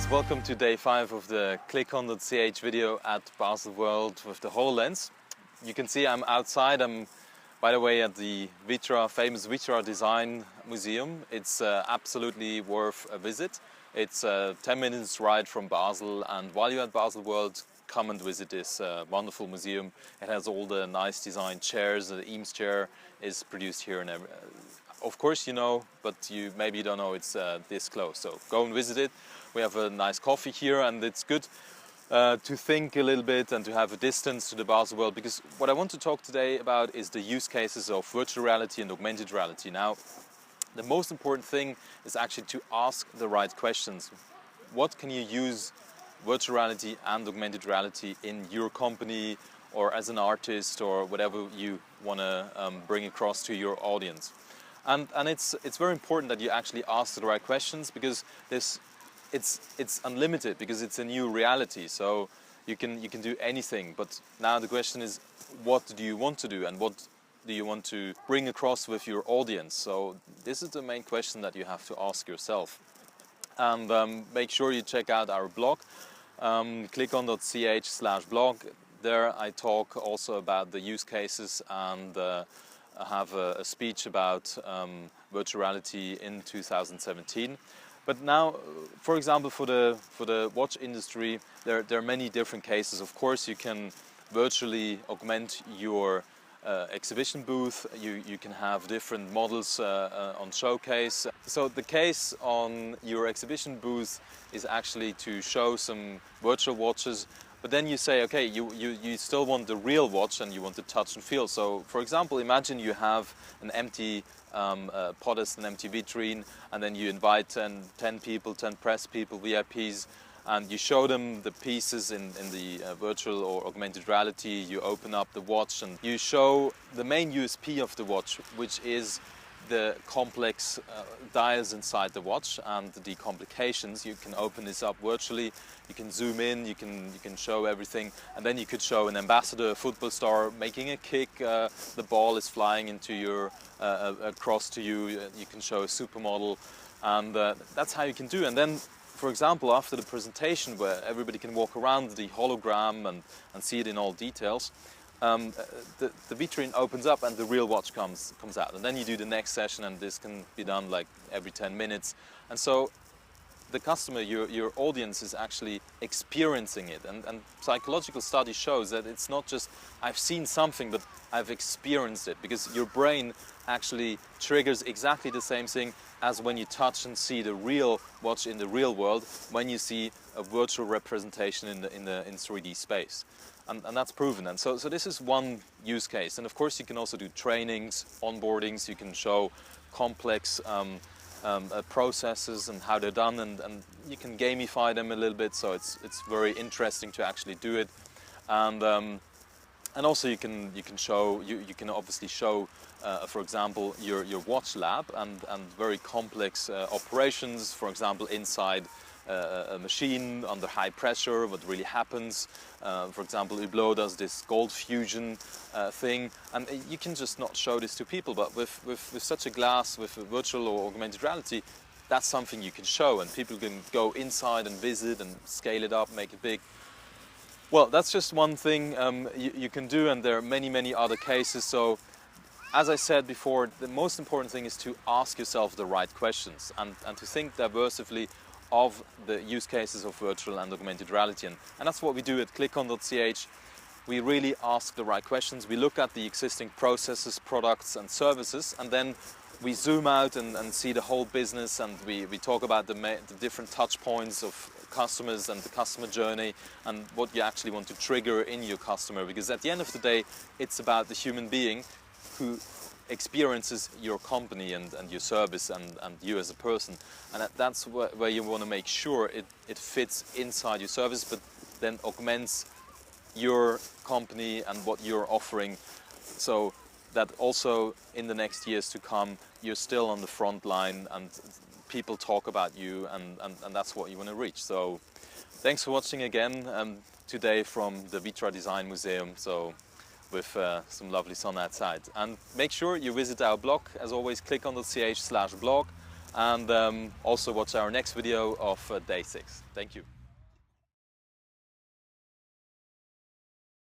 guys, welcome to day 5 of the ClickOn.ch video at Baselworld with the HoloLens. You can see I'm outside. I'm, by the way, at the Vitra, famous Vitra design museum. It's absolutely worth a visit. It's 10 minutes ride from Basel, and while you're at Baselworld, come and visit this wonderful museum. It has all the nice design chairs. The Eames chair is produced here in of course you know, but maybe you don't know it's this close. So go and visit it. We have a nice coffee here, and it's good to think a little bit and to have a distance to the Baselworld, because what I want to talk today about is the use cases of virtual reality and augmented reality. Now, the most important thing is actually to ask the right questions. What can you use virtual reality and augmented reality in your company or as an artist or whatever you want to bring across to your audience? And it's very important that you actually ask the right questions, because it's unlimited, because it's a new reality. So you can do anything. But now the question is, what do you want to do, and what do you want to bring across with your audience? So this is the main question that you have to ask yourself. And make sure you check out our blog, clickon.ch/blog. There I talk also about the use cases, and I have a speech about virtual reality in 2017. But now, for example, for the watch industry, there are many different cases. Of course, you can virtually augment your exhibition booth. You can have different models on showcase. So the case on your exhibition booth is actually to show some virtual watches. But then you say, okay, you still want the real watch and you want to touch and feel. So, for example, imagine you have an empty podest, an empty vitrine, and then you invite 10 people, 10 press people, VIPs, and you show them the pieces in the virtual or augmented reality. You open up the watch and you show the main USP of the watch, which is the complex dials inside the watch and the complications. You can open this up virtually, you can zoom in, you can show everything, and then you could show an ambassador, a football star making a kick, the ball is flying into your across to you. You can show a supermodel, and that's how you can do. And then, for example, after the presentation, where everybody can walk around the hologram and see it in all details, the vitrine opens up and the real watch comes out, and then you do the next session, and this can be done like every 10 minutes. And so the customer, your audience, is actually experiencing it, and psychological study shows that it's not just I've seen something, but I've experienced it, because your brain actually triggers exactly the same thing as when you touch and see the real watch in the real world, when you see a virtual representation in 3D space. And that's proven. And so this is one use case. And of course you can also do trainings, onboardings. You can show complex processes and how they're done, and you can gamify them a little bit. So it's very interesting to actually do it. And also you can obviously show, for example, your watch lab and very complex operations. For example, inside a machine under high pressure, what really happens. For example, Hublot does this gold fusion thing, and you can just not show this to people, but with such a glass, with a virtual or augmented reality, that's something you can show, and people can go inside and visit and scale it up, make it big. Well, that's just one thing you can do, and there are many other cases. So, as I said before, the most important thing is to ask yourself the right questions and to think diversively of the use cases of virtual and augmented reality. And that's what we do at ClickOn.ch. We really ask the right questions. We look at the existing processes, products and services, and then we zoom out and see the whole business, and we talk about the different touch points of customers and the customer journey and what you actually want to trigger in your customer, because at the end of the day, it's about the human being who experiences your company and your service and you as a person. And that's where you want to make sure it fits inside your service, but then augments your company and what you're offering, so that also in the next years to come, you're still on the front line and people talk about you, and that's what you want to reach. So thanks for watching again today from the Vitra Design Museum. So with some lovely sun outside. And make sure you visit our blog, as always, clickon.ch/blog, and also watch our next video of day 6. Thank you.